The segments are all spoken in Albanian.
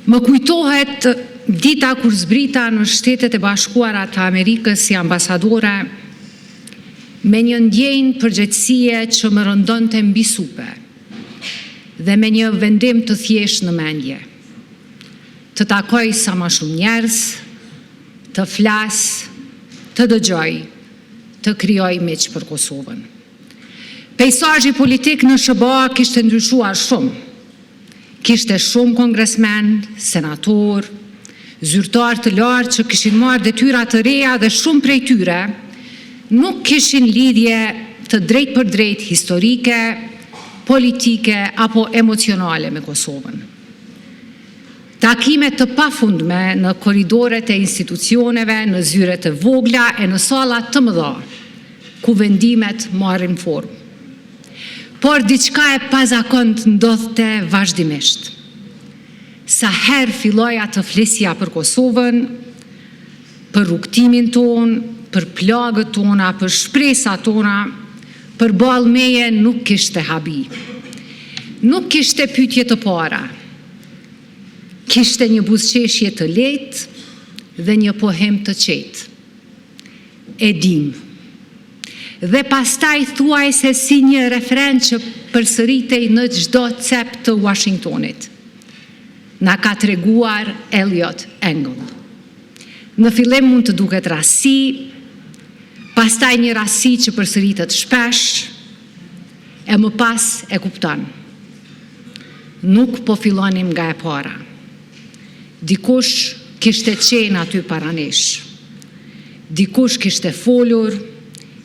Më kujtohet dita kur zbrita në Shtetet e Bashkuara të Amerikës si ambasadore me një ndjenjë përgjegjësie që më rëndonte mbi supe dhe me një vendim të thjeshtë në mendje. Të takoj sa më shumë njerëz, të flas, të dëgjoj, të krijoj miq për Kosovën. Peizazhi politik në SBA kishte ndryshuar shumë. Kishte shumë kongresmen, senator, zyrtar të lartë që kishin marrë detyra të reja dhe shumë prej tyre nuk kishin lidhje të drejt për drejt historike, politike apo emocionale me Kosovën. Takime të pafundme në korridoret e institucioneve, në zyre të vogla e në salla të mëdha, ku vendimet marrin formë. Por diçka e pazakont ndodhte vazhdimisht. Sa herë filloja të flisja për Kosovën, për rrugtimin tonë, për plagët tona, për shpresat tona, për ballë meje nuk kishte habi. Nuk kishte pyetje të para. Kishte një buzëqeshje të lehtë dhe një pohim të qetë. E dim. Dhe pastaj thuaj se si një refren që përsëritej në çdo cep të Washingtonit. Na ka treguar Eliot Engel. Në fillim mund të duket rasti, pastaj një rasti që përsëritet shpesh, e më pas e kupton. Nuk po fillonim nga e para. Dikush kishte qenë aty para nesh. Dikush kishte folur,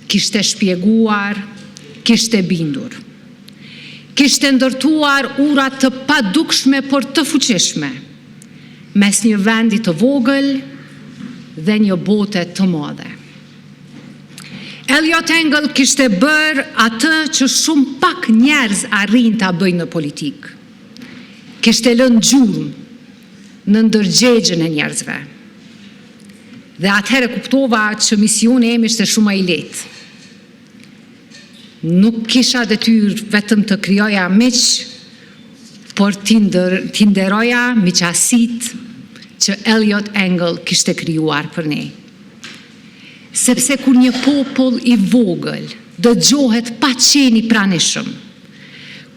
kishte shpjeguar, kishte bindur. Kishte ndërtuar ura të padukshme por të fuqishme, mes një vendi të vogël dhe një bote të madhe. Eliot Engel kishte bërë atë që shumë pak njerëz arrin ta bëjnë në politikë. Kishte lënë gjurmë në ndërgjegjën e njerëzve. Dhe atëherë kuptova që misioni im ishte shumë i lehtë. Nuk kisha detyrë vetëm të krijoja miq, por t'i nderoja miqësitë që Eliot Engel kishte krijuar për ne. Sepse kur një popull i vogël dëgjohet pa qenë i pranishëm,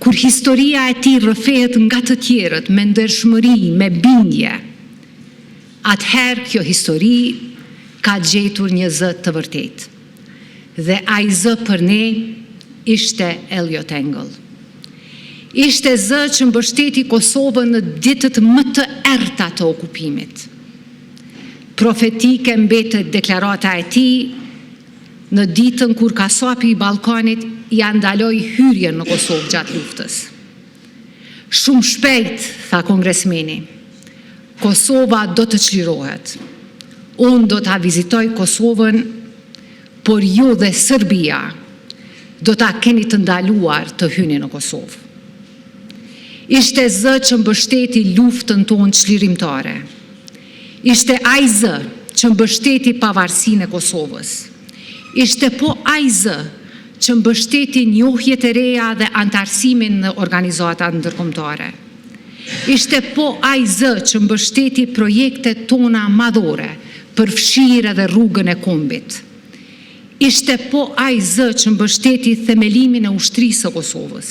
kur historia e tij rrëfehet nga të tjerët me ndershmëri, me bindje, atëherë kjo histori ka gjetur një zë të vërtetë. Dhe ai zë për ne ishte Eliot Engel. Ishte zë që mbështeti Kosovën në ditët më të errta të okupimit. Profetike mbetet deklarata e tij në ditën kur kasapi i Ballkanit ja ndaloi hyrjen në Kosovë gjatë luftës. Shumë shpejt, tha kongresmeni, Kosova do të çlirohet. Unë do ta vizitoj Kosovën, por ju dhe Serbia do ta keni të ndaluar të hyni në Kosovë. Ishte zë që mbështeti luftën tonë çlirimtare. Ishte ai zë që mbështeti pavarësinë e Kosovës. Ishte po ai zë që mbështeti njohjet e reja dhe antarësimin në organizata ndërkombëtare. Ishte po ai zë që mbështeti projektet tona madhore, përfshirë edhe rrugën e Kombit. Ishte po ai zë që mbështeti themelimin e ushtrisë së Kosovës.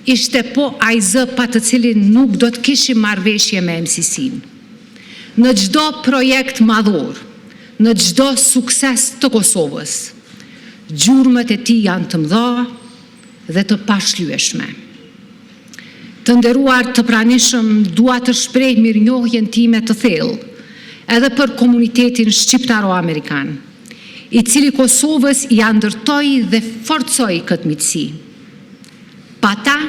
Ishte po ai zë pa të cilin nuk do të kishim marrëveshje me MCC-n. Në çdo projekt madhor, në çdo sukses të Kosovës, gjurmët e tij janë të mëdha dhe të pashlyeshme. Të nderuar të pranishëm, dua të shpreh mirënjohjen time të thellë edhe për komunitetin shqiptaro-amerikan, i cili Kosovës ja ndërtoi dhe forcoi këtë miqësi. Pa ta,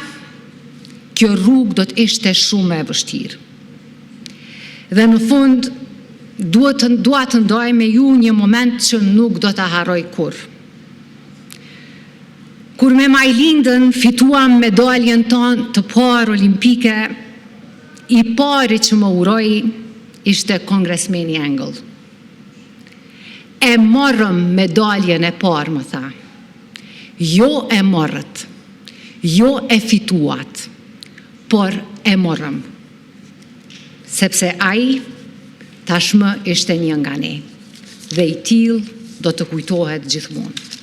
kjo rrugë do të ishte shumë e vështirë. Dhe në fund, dua të ndaj me ju një moment që nuk do ta harroj kurrë. Kur me Majlindën fituam medaljen tonë të parë olimpike, i pari që më uroi ishte kongresmeni Engel. E morëm medaljen e parë, më tha. Jo e morët, jo e fituat, por e morëm. sepse ai tashmë ishte një nga ne, dhe i tillë do të kujtohet gjithmonë.